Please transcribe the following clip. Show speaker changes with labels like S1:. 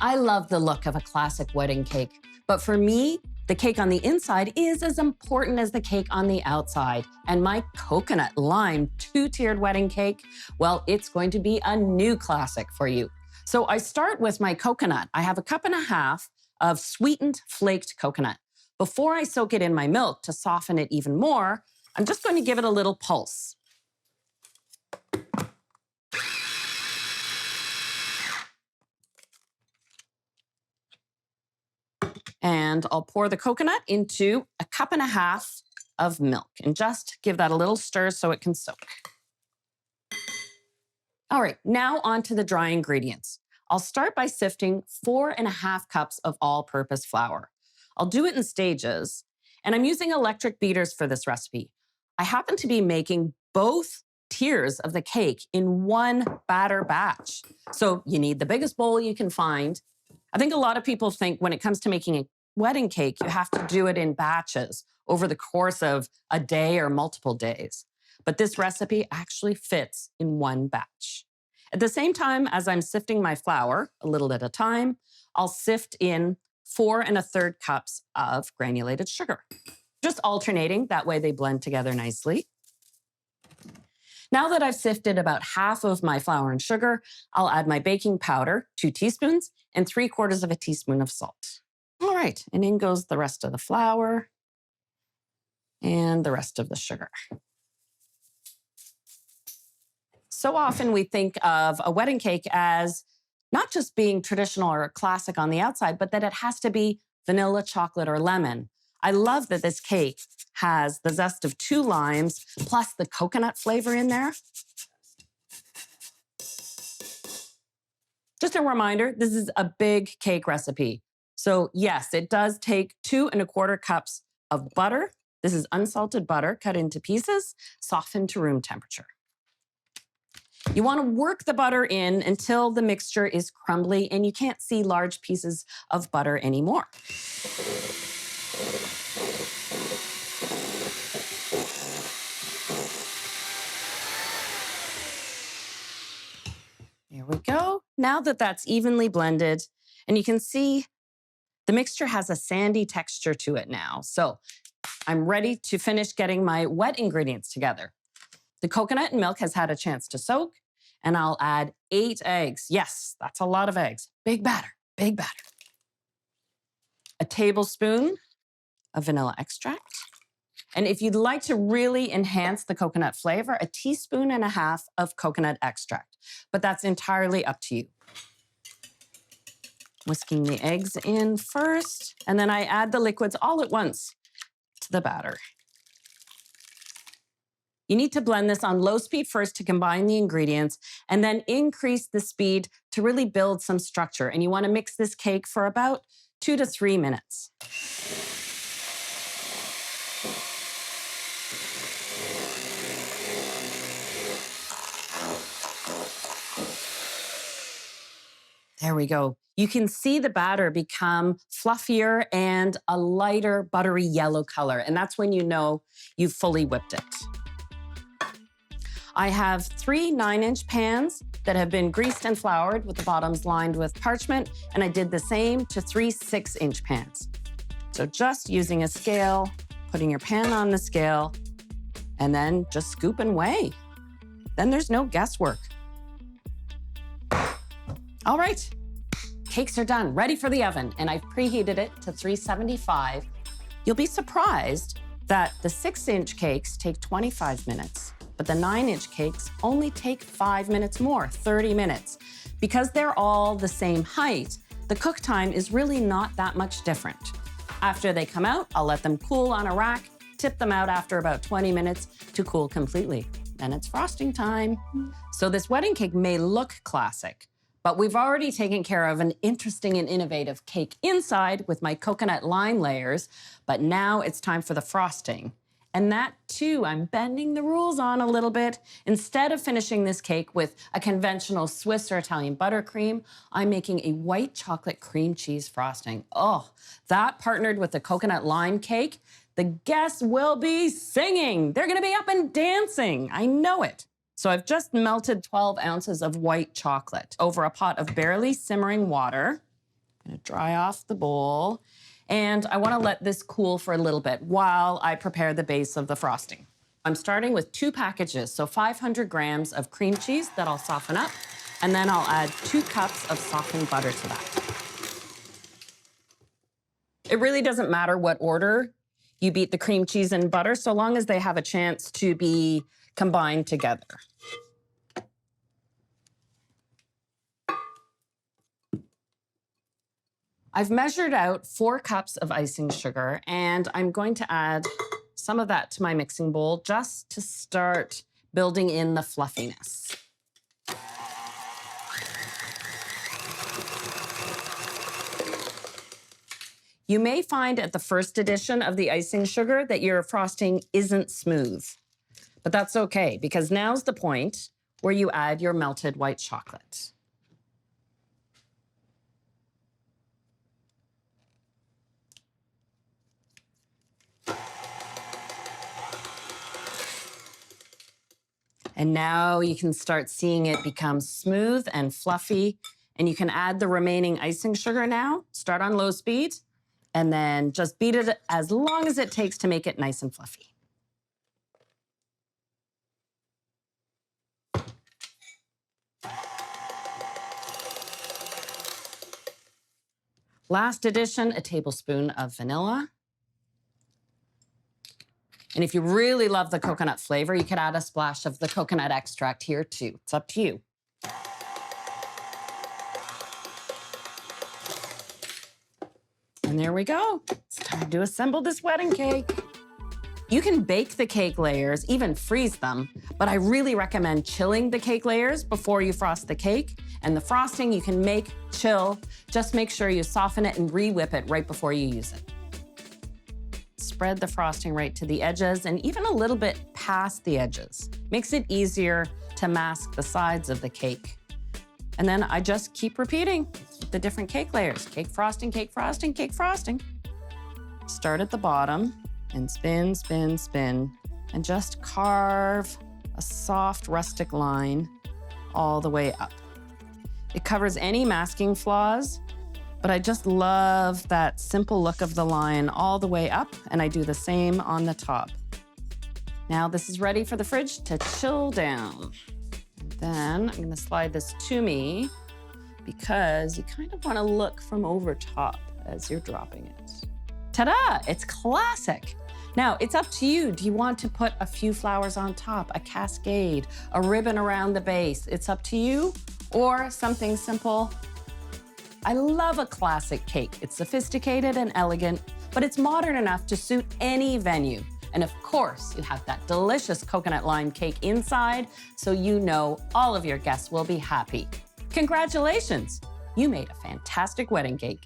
S1: I love the look of a classic wedding cake, but for me, the cake on the inside is as important as the cake on the outside. And my coconut lime two-tiered wedding cake, well, it's going to be a new classic for you. So I start with my coconut. I have 1.5 cups of sweetened flaked coconut. Before I soak it in my milk to soften it even more, I'm just going to give it a little pulse. And I'll pour the coconut into 1.5 cups of milk and just give that a little stir so it can soak. All right, now on to the dry ingredients. I'll start by sifting 4.5 cups of all-purpose flour. I'll do it in stages, and I'm using electric beaters for this recipe. I happen to be making both tiers of the cake in one batter batch. So you need the biggest bowl you can find. I think a lot of people think when it comes to making a wedding cake, you have to do it in batches over the course of a day or multiple days. But this recipe actually fits in one batch. At the same time as I'm sifting my flour, a little at a time, I'll sift in 4 1/3 cups of granulated sugar. Just alternating, that way they blend together nicely. Now that I've sifted about half of my flour and sugar, I'll add my baking powder, 2 teaspoons, and 3/4 teaspoon of salt. All right, and in goes the rest of the flour and the rest of the sugar. So often we think of a wedding cake as not just being traditional or classic on the outside, but that it has to be vanilla, chocolate, or lemon. I love that this cake has the zest of 2 limes plus the coconut flavor in there. Just a reminder, this is a big cake recipe. So yes, it does take 2 1/4 cups of butter. This is unsalted butter cut into pieces, softened to room temperature. You want to work the butter in until the mixture is crumbly and you can't see large pieces of butter anymore. There we go. Now that that's evenly blended, and you can see the mixture has a sandy texture to it now. So I'm ready to finish getting my wet ingredients together. The coconut and milk has had a chance to soak, and I'll add 8 eggs. Yes, that's a lot of eggs. Big batter, big batter. A tablespoon of vanilla extract. And if you'd like to really enhance the coconut flavor, 1.5 teaspoons of coconut extract. But that's entirely up to you. Whisking the eggs in first, and then I add the liquids all at once to the batter. You need to blend this on low speed first to combine the ingredients, and then increase the speed to really build some structure. And you want to mix this cake for about 2 to 3 minutes. There we go. You can see the batter become fluffier and a lighter buttery yellow color. And that's when you know you've fully whipped it. I have 3 9-inch pans that have been greased and floured with the bottoms lined with parchment. And I did the same to 3 6-inch pans. So just using a scale, putting your pan on the scale, and then just scoop and weigh. Then there's no guesswork. All right, cakes are done, ready for the oven, and I've preheated it to 375. You'll be surprised that the 6-inch cakes take 25 minutes, but the 9-inch cakes only take 5 minutes more, 30 minutes. Because they're all the same height, the cook time is really not that much different. After they come out, I'll let them cool on a rack, tip them out after about 20 minutes to cool completely. Then it's frosting time. So this wedding cake may look classic, but we've already taken care of an interesting and innovative cake inside with my coconut lime layers, but now it's time for the frosting. And that too, I'm bending the rules on a little bit. Instead of finishing this cake with a conventional Swiss or Italian buttercream, I'm making a white chocolate cream cheese frosting. Oh, that partnered with the coconut lime cake, the guests will be singing. They're gonna be up and dancing, I know it. So I've just melted 12 ounces of white chocolate over a pot of barely simmering water. Dry off the bowl. And I want to let this cool for a little bit while I prepare the base of the frosting. I'm starting with 2 packages, so 500 grams of cream cheese that I'll soften up, and then I'll add 2 cups of softened butter to that. It really doesn't matter what order you beat the cream cheese and butter, so long as they have a chance to be combined together. I've measured out 4 cups of icing sugar, and I'm going to add some of that to my mixing bowl just to start building in the fluffiness. You may find at the first addition of the icing sugar that your frosting isn't smooth, but that's okay because now's the point where you add your melted white chocolate. And now you can start seeing it become smooth and fluffy, and you can add the remaining icing sugar now. Start on low speed, and then just beat it as long as it takes to make it nice and fluffy. Last addition, a tablespoon of vanilla. And if you really love the coconut flavor, you could add a splash of the coconut extract here too. It's up to you. And there we go. It's time to assemble this wedding cake. You can bake the cake layers, even freeze them, but I really recommend chilling the cake layers before you frost the cake. And the frosting you can make, chill. Just make sure you soften it and re-whip it right before you use it. Spread the frosting right to the edges and even a little bit past the edges. Makes it easier to mask the sides of the cake. And then I just keep repeating the different cake layers. Cake frosting, cake frosting, cake frosting. Start at the bottom and spin, spin, spin, and just carve a soft rustic line all the way up. It covers any masking flaws, but I just love that simple look of the line all the way up, and I do the same on the top. Now this is ready for the fridge to chill down. And then I'm gonna slide this to me because you kind of wanna look from over top as you're dropping it. Ta-da, it's classic. Now it's up to you. Do you want to put a few flowers on top, a cascade, a ribbon around the base? It's up to you, or something simple. I love a classic cake. It's sophisticated and elegant, but it's modern enough to suit any venue. And of course, you have that delicious coconut lime cake inside, so you know all of your guests will be happy. Congratulations, you made a fantastic wedding cake.